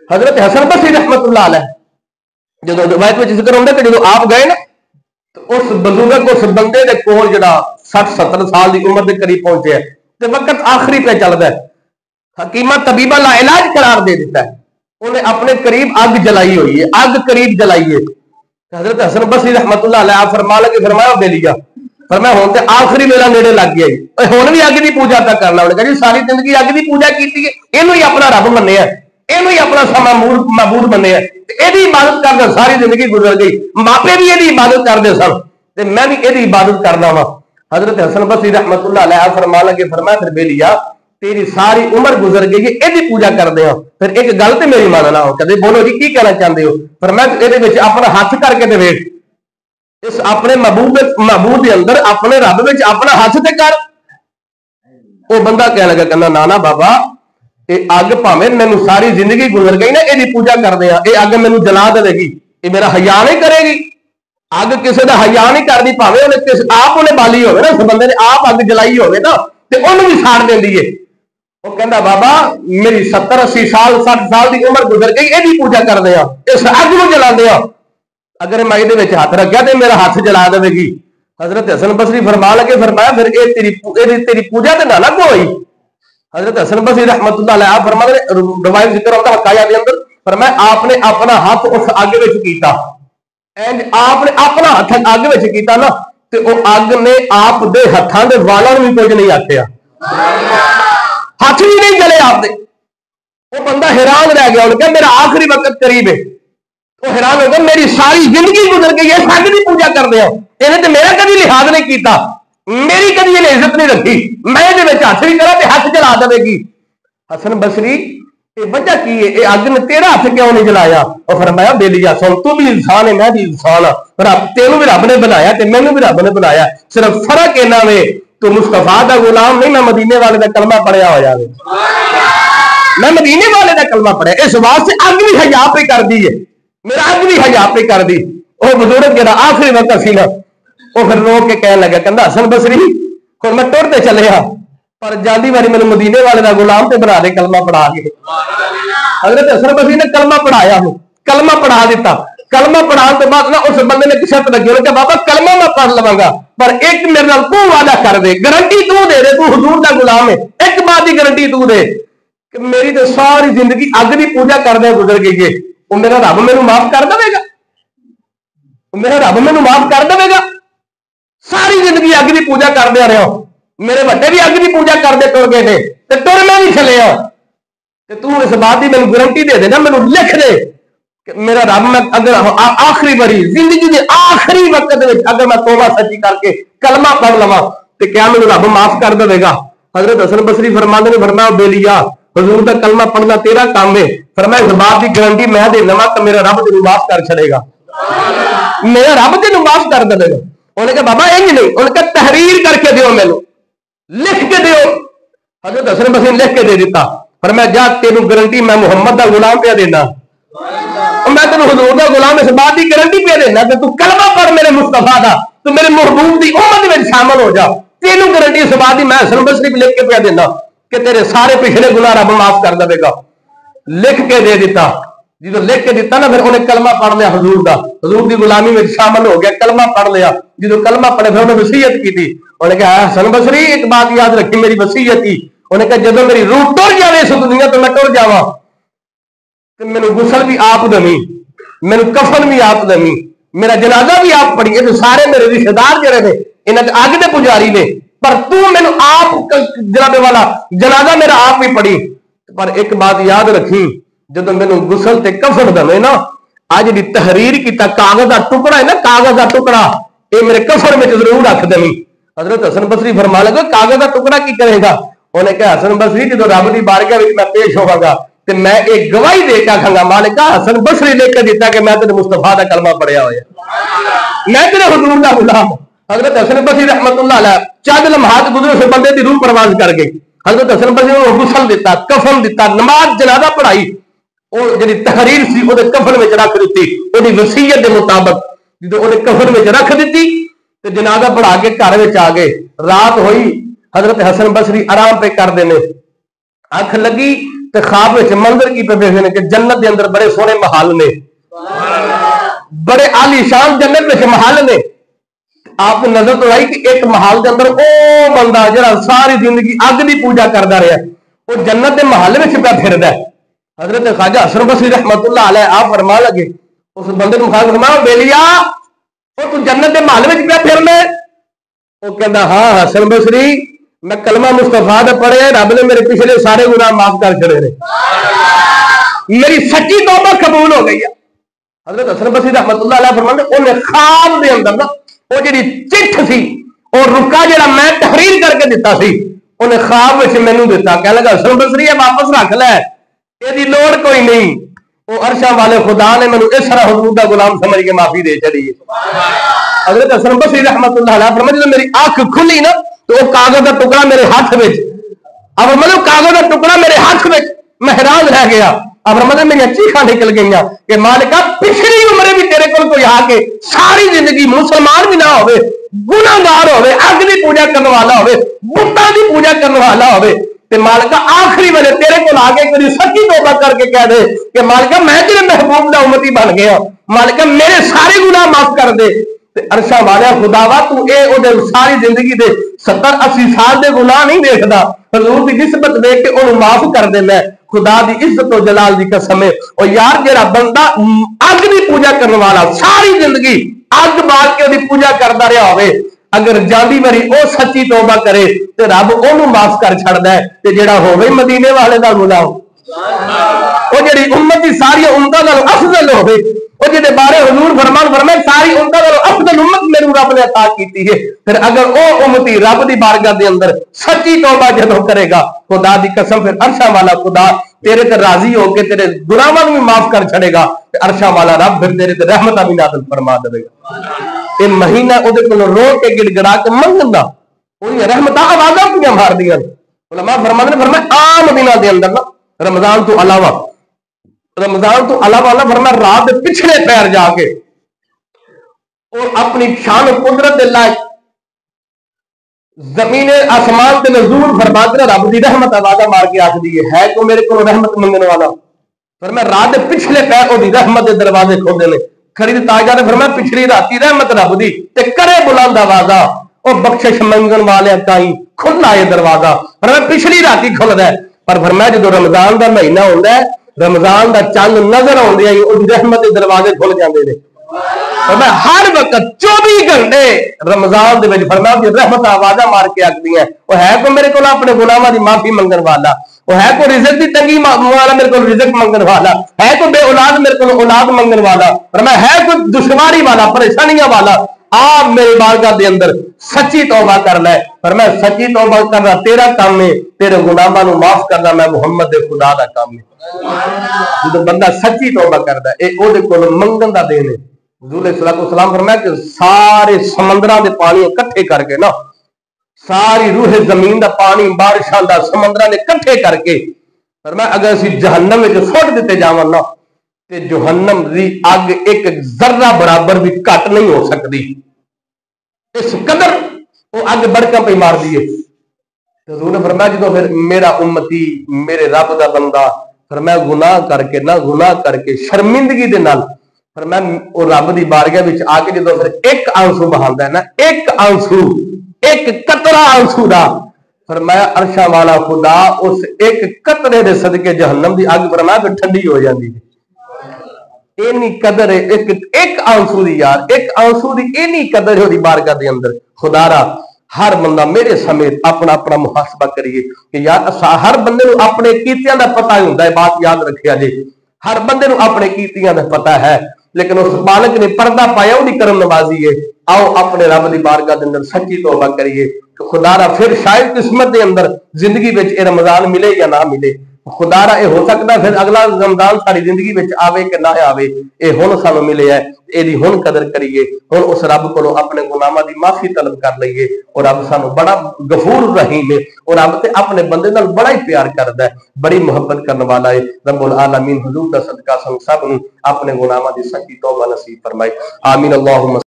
हजरत हसन बसरी रहमतुल्लाह अलैह जो रिवायत में जिक्र होता कि जो आप गए ना तो उस बजुर्ग उस बंदे के कोल जो 60-70 साल की उम्र के करीब पहुंचे तो वक्त आखिरी पे चलता है। हकीमा तबीबा ला इलाज करार दे दिता है, उन्हें अपने करीब अग जलाई हुई है, अग करीब जलाई है। हजरत हसन बसरी रहमतुल्लाह अलैह आप फरमा लगे फरमाया बेलिया फरमाया हुण ते आखिरी मेरा नेड़े लग गया, हुण भी अग की पूजा तक करना। उन्हें कहा जी सारी जिंदगी अग की पूजा की है, इनू ही अपना रब मन्निया, इनू ही अपना महबूद मन्निया, एदी इबादत करदे सारी जिंदगी गुजर गई। मापे भी एदी इबादत करते सन ते मैं भी एदी इबादत करदा वां। हजरत हसन बसरी रहमतुल्लाह अलैह फरमा लगे फरमाया फिर बेलिया तेरी सारी उम्र गुजर गई है, एदी पूजा करदे हो, फिर एक गल ते मेरी मानना हो। कहते बोलो जी की कहना चाहते हो? फरमाया इहदे विच अपना हाथ करके ते वेख, इस अपने महबूब के अंदर अपने रब विच अपना हाथ ते कर। वो बंदा कह लगा कहना ना ना बाबा ये अग भावें मैनू सारी जिंदगी गुजर गई ना, यदी पूजा करदे आ, ये अग मैनू जला देगी, ये मेरा हया नहीं करेगी। अग किसी का हया नहीं करती, भावें उन्हें आप उन्हें बाली हो ना, उस बंदे ने आप अग जलाई हो ना तो उन्होंने भी साड़ देंदी है। वो कहता बाबा मेरी 70-80 साल 60 साल की उम्र गुजर गई, यदी पूजा करदे आ, इस अग नूं जलांदे आ, अगर मैं ये हाथ रखा तो मेरा हाथ जला देगी। हजरत हसन बसरी फरमा लगे फरमाया फिर तेरी पूजा तो ना लग होई। हजरत हसन बसरी रहमतुल्लाह अलैह फरमा रवायत जिक्र होता हकाया के अंदर फरमाया आपने अपना हाथ उस अग विच कीता, एंड आपने अपना हाथ अग विच कीता ना तो वो अग ने आप दे हत्थां दे वालां नूं भी कुछ नहीं आखिया, हाथ भी नहीं जले आपदे। वो बंदा हैरान रह गया, उन्हें कहा मेरा आखिरी वक्त करीब है। वो हैरान हो गया मेरी सारी जिंदगी गुजर गई है अग की पूजा करदे आ, इन्हें तो मेरा कभी लिहाज नहीं किया, मेरी कभी इन्हें इज्जत नहीं रखी, मैं ये हथ भी करा तो हाथ जला देगी। हसन बसरी वजह की है, अग ने तेरा हाथ क्यों नहीं जलाया? और फरमाया बेलिया सुन तू भी इंसान है मैं भी इंसान हाँ, पर तेनू भी रब ने बनाया ते मैनू भी रब ने बनाया, सिर्फ फर्क इन्ना वे तू मुस्तफा का गुलाम नहीं, मैं मदीने वाले का कलमा पढ़िया होया, मैं मदीने वाले का कलमा पढ़िया, इस वास्ते अग भी हया पे कर दी है, मेरा अग भी हया पे कर दी। वो बुजुर्ग जरा आखिरी वक्त सी ना वो फिर रो के कह लगा कहता हसन बसरी हुण मैं टुरते चले पर जादी वारी मैंने मदीने वाले का गुलाम ते बना दे कलमा पढ़ा के। हजरत हसन बसरी ने कलमा पढ़ाया, कलमा पढ़ा दिता, कलमा पढ़ाने के बाद ना उस बंदे ने एक शर्त लगी, उन्हें बाबा कलमा मैं पढ़ लवांगा पर एक मेरे नाल तू वादा कर दे, गारंटी तू दे दे, तू हुजूर का गुलाम है, एक बात की गारंटी तू दे कि मेरी तो सारी जिंदगी अग की पूजा करदे गुजर गई है, वो मेरा रब मैनू माफ कर देगा, मेरा रब मैनू माफ कर देगा। सारी जिंदगी अग की पूजा करदे रहे हो, मेरे बच्चे भी अग की पूजा करते टुर गए थे ते टुर मैं भी चले आ, तू इस बात की मैनू गारंटी दे देना, मैनू लिख दे कि मेरा रब मैं अगर आखिरी बारी जिंदगी के आखिरी वक्त अगर मैं तौबा सच्ची करके कलमा पढ़ लवा तो क्या मैनू रब माफ कर देगा? हजरत हसन बसरी फरमाते ने फरमाया बेलिया हुजूर का कलमा पढ़ना तेरा काम है, फरमाया इस बात की गारंटी मैं देना वा तो मेरा रब तेनू माफ कर छड़ेगा, मेरा रब तेनू माफ कर देगा। उन्हें कहा बाबा इंज नहीं, उन्हें कहा तहरीर करके दियो, मैनू लिख के दियो। हजरत हसन बसरी ने लिख के दे दिता, फरमाया जा तेनू गारंटी मैं मुहम्मद का गुलाम पे देना, मैं तेन हुजूर का गुलाम इस बात की गारंटी पे देना कि तू कलमा पढ़ मेरे मुस्तफा का, तू मेरे महबूब की उम्मत में शामिल हो जा, तेनू गारंटी इस बात की मैं हसन बसरी भी लिख के पे देना कि तेरे सारे पिछले गुनाह रब माफ कर देगा। लिख के दे दिता, जो लिख के दिता ना फिर उन्हें कलमा पढ़ लिया हुजूर का, हुजूर की गुलामी में शामिल हो गया, कलमा पढ़ लिया। जो कलमा पढ़े फिर उन्हें वसीयत की थी, उन्हें कहा हसन बसरी एक बात याद रखी मेरी वसीयत की, उन्हें कहा जो मेरी रूह टुर जाए इस दुनिया तो मैं टुर जावा तो मैनू गुसल भी आप दमी, मैनू कफन भी आप दमी, मेरा जनाजा भी आप पढ़ी, तो सारे मेरे रिश्तेदार जड़े ने इन्हें अग के पुजारी ने, पर तू मैनू आप जनाबे वाला जनाजा मेरा आप भी पढ़ी। पर एक बात याद रखी जो मैनू गुसल ते कफन दमे ना आज जी तहरीर किया कागज का टुकड़ा है ना, कागज का टुकड़ा ये मेरे कफन में जरूर रख देवी। हजरत हसन बसरी फरमा लगे कागज का टुकड़ा की करेगा? उन्हें कहा हसन बसरी जो रब की बारगाह में मैं पेश होवांगा तो मैं एक गवाही दे के आखांगा मालिका हसन बसरी लेकर दिता कि मैं तेरे मुस्तफा का कलमा पढ़िया होया, मैं तेरे हुजूर का गुलाम। हजरत हसन बसरी रहमतुल्लाह अलैह चंद लम्हात गुजरे उस बंदे की रूह परवाज कर गई। हजरत हसन बसरी ने गुसल दिता, कफन दिता, नमाज जनाजा पढ़ाई, जी तहरीर सी कफन में रख दी, वसीयत के मुताबिक जो कफन में रख दी तो जनाजा पढ़ा के घर में आ गए। रात हुई, हजरत हसन बसरी आराम पे कर देने, अख लगी ते ख्वाब विच मंदिर की पे देखने कि जन्नत के अंदर बड़े सोहने महल ने, बड़े आलीशान जन्नत विच महल ने। आपने नजर तो आई कि एक महल के अंदर ओ बंदा जरा सारी जिंदगी अग की पूजा करता रहा, वो जन्नत के महल में पे फिरदा है। हजरत ख्वाजा हसन बसरी रहमतुल्लाह अलैह आप फरमा लगे उस बंदे को, ख्वाजा फरमाया बेलिया वो तू जन्नत के महल में पे फिरना? वो कहता हाँ हसन बसरी मैं कलमा मुस्तफा दा पढ़े, रब ने मेरे पिछले सारे गुनाह माफ कर छड़े ने, मेरी सच्ची तौबा कबूल हो गई है। हजरत हसन बसरी रहमतुल्लाह अलैह फरमाते उन्हें ख्वाब दे अंदर ना वो जी चिट्ठ सी और रुका जरा मैं तहरीर करके दिता सी, उन्हें ख्वाब में मैनू दिता, कह लगा हसन बसरी वापस रख लै, यदि लोड़ कोई नहीं। वो अरशा वाले खुदा ने मैनू इस तरह हुजूर दा गुलाम समझ के माफी दे चढ़ी है। हजरत हसन बसरी रहमतुल्लाह अलैह फरमाते जब मेरी आंख खुली ना तो वो कागज का टुकड़ा मेरे हाथ में, अब मतलब कागज का टुकड़ा मेरे हाथ में, मैं हैरान रह गया। अब मतलब मेरी चीखा निकल गई कि मालिका पिछली उम्र भी तेरे को कोई आके सारी जिंदगी मुसलमान भी ना हो, गुनाहगार हो, अग की पूजा करने वाला हो, बुतां की पूजा करने वाला हो, ते मालिका आखिरी वाले तेरे को आके कभी सच्ची तौबा करके कह दे कि मालिका मैं तेरे महबूब का उम्मती बन गया, मालिका मेरे सारे गुनाह माफ कर दे। अरशा वाले खुदावा तू सारी जिंदगी दे 70-80 साल के गुनाह नहीं देखता, हजूर की निस्बत देख के उन्हें माफ कर देना। खुदा की इज्जत और जलाल की कसम है। और यार जेड़ा बंदा अग की पूजा करने वाला सारी जिंदगी अग बाल के उसकी पूजा करता रहा हो, अगर जाती बारी वो सच्ची तौबा करे तो रब ओनू माफ कर छड़दा है। ते जेड़ा होवे मदीने वाले दा गुलाम, वो जेड़ी उम्मत की सारी उम्मतां नाल अफजल होवे, वो जिहदे बारे हुजूर फरमाए सारी उम्मतां नाल अफजल उम्मत मेनू रब ने अता कीती है। फिर अगर वो उम्मती रब दी बारगाह दे अंदर सच्ची तौबा जदों करेगा, खुदा दी कसम फिर अरशा वाला खुदा तेरे ते राजी होके तेरे गुनाहां भी माफ कर छड़ेगा, ते अरशा वाला रब फिर तेरे ते रहमत भी नाज़िल फरमा देगा। ये महीना उहदे कोल रो के गिड़गिड़ा के मंगण दा, ओहदी रहमतां आवाज़ां पियां मारदियां। उलमा फरमांदे ने फरमाया आम दिनां दे अंदर ना रमजान तो अलावा अल्लाह फरमाया रात के पिछले पैर जाके और अपनी शान कुदरत लायक जमीन आसमान के नजूर फरमाते रब की रहमत आवाज़ा मार के आखदी है को मेरे को रहमत मंगने वाला। फरमाया रात के पिछले पैर ओदी रहमत के दरवाजे खोलते ने। खरीद ताजा ने फरमाया पिछली राती रहमत रब दी ते करे बुलंद आवाज़ा और बख्शिश मंगन वाले ताई खुला है दरवाजा। फरमाया पिछली राती खुलदा है, पर फरमाया जो रमजान का महीना होता है, रमजान का चंद नजर आउंदे ही उस रहमत के दरवाजे खुल जाते हैं। मैं हर वक्त 24 घंटे रमजान दे विच फरमाया रहमत आवाज़ा मार के आखदी है वो है को मेरे को अपने गुनाहां दी माफी मंगन वाला, वो है को रिज़्क दी तंगी वाला मेरे को रिज़्क मंगन वाला, है को बे औलाद मेरे को औलाद मंगन वाला, फरमाया है को दुश्वारी वाला परेशानियां वाला। आप मेरे बारगाह के अंदर सच्ची तौबा कर ले। पर मैं सच्ची तौबा करना तेरा काम है, तेरे गुनाहां नूं माफ करना मैं मुहम्मद दे खुदा दा काम है। जो बंदा सच्ची तौबा करदा है ओहदे कोल मंगन दा देन है। हुजूर सल्लल्लाहु फरमाया कि सारे समंदरां दे पानी इकट्ठे करके ना, सारी रूह जमीन दा पानी बारिशां दा समंदरां ने इकट्ठे करके फरमाया अगर असीं जहन्नम विच सुट दिते जावन ना ते जहन्नम दी अग एक जर्रा बराबर भी घट नहीं हो सकती, इस कदर वो अग बड़का पे मार दी है। हुजूर ने फरमाया जो फिर मेरा उम्मती मेरे रब दा बंदा फरमाया गुनाह करके शर्मिंदगी दे नाल फरमाया वो रब दी बारगाह विच आके जो फिर एक आंसू बहांदा है ना, एक आंसू एक कतरा आंसू दा फरमाया अरशा वाला खुदा उस एक कतरे दे सदके जहन्नम दी अग फरमाया ठंडी हो जाती है। इन्नी कदर है एक आंसू दी, यार एक आंसू दी इन्नी कदर है बारगाह दे अंदर। खुदारा हर बंदा मेरे समेत अपना अपना मुहासबा करिए कि यार हर बंदे नूं अपने कीतियां दा पता ही हुंदा है। बात याद रखिया जी, हर बंदे नूं अपने कीतियां दा पता है, लेकिन उस मालिक ने पर्दा पाया उहदी करम नवाजी है। आओ अपने रब दी बारगाह दे अंदर सच्ची तौबा करिए तो खुदारा फिर शायद किस्मत के अंदर जिंदगी विच ये रमजान मिले या ना मिले, खुदारा ये हो सकता फिर अगला रमजान सारी जिंदगी में आवे कि ना आवे, ये हुण सानू मिले है, एदी हुण कदर करिए। हुण उस रब कोलों अपने गुनाहां दी माफी तलब कर लईए और रब सानू बड़ा गफूर रहीम है और रब ते अपने बंदे नाल बड़ा ही प्यार करदा है, बड़ी मुहब्बत करने वाला है। रब्बुल आलमीन हुजूर दा सदका सब नूं अपने गुनाहां दी सच्ची तौबा नसीब फरमाए। आमीन। अल्लाहुम्मा